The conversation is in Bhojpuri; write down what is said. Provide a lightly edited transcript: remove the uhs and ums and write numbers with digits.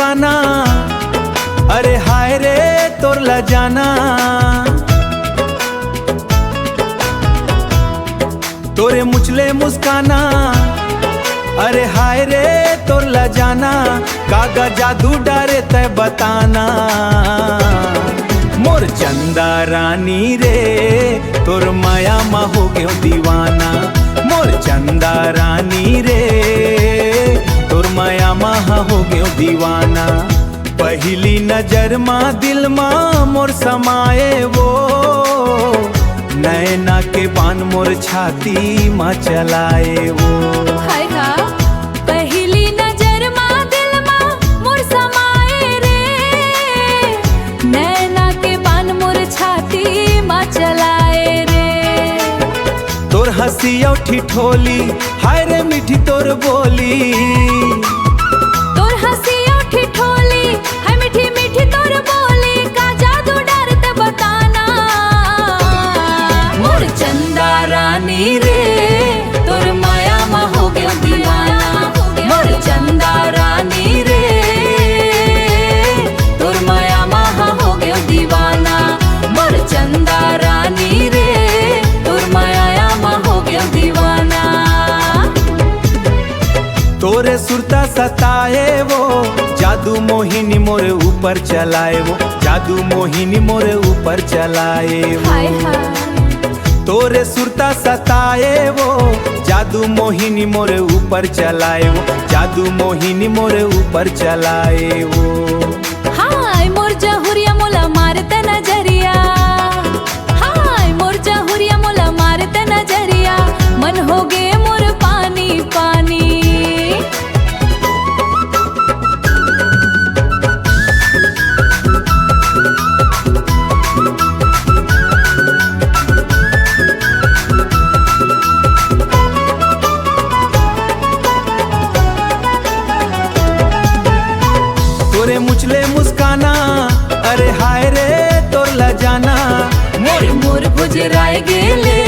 मुस्काना, अरे हाय रे तोर ला जाना। तोरे मुचले मुस्काना, अरे हाय रे तोर ला जाना। कागा जादू डारे तय बताना, मोर चंदा रानी रे तोर माया मा हो गयो दीवाना। मोर चंदा रानी रे तोर माया मा हो गयो दीवाना। पहली नजर मा दिल मा मोर समाए वो, नैना के बान मोर छाती मा चलाए वो। हाय हा पहली नजर मा दिल मा मोर समाए रे, नैना के बान मोर छाती मा चलाए रे। तोर हंसी और ठिठोली, हाय रे मीठी तोर बोली। तोर हंसी और ठिठोली, हाय मीठी मीठी तोर बोली। का जादू डरते बताना, मोर चंदा रानी रे तोर माया मा हो गयो दीवाना। मोर चंदा रानी रे तोर माया मा हो गयो दीवाना। मोर चंदा रानी रे तोर माया मा हो गयो दीवाना। तोरे सुरता सताए वो, जादू मोहिनी मोरे ऊपर चलाए वो। जादू मोहिनी मोरे ऊपर चलाए हाय वो। हाय तोरे सुरता सताए वो, जादू मोहिनी मोरे ऊपर चलाए वो। जादू मोहिनी मोरे ऊपर चलाए वो। हाय मोर जहुरिया मोला मारते नजरिया। हाय मोर जहुरिया मोला मारते नजरिया। मन हो गे मोर पानी पानी। तोरे मुचले मुस्काना, अरे हाय रे तोर ला जाना। मोर मोर गुजराए गेले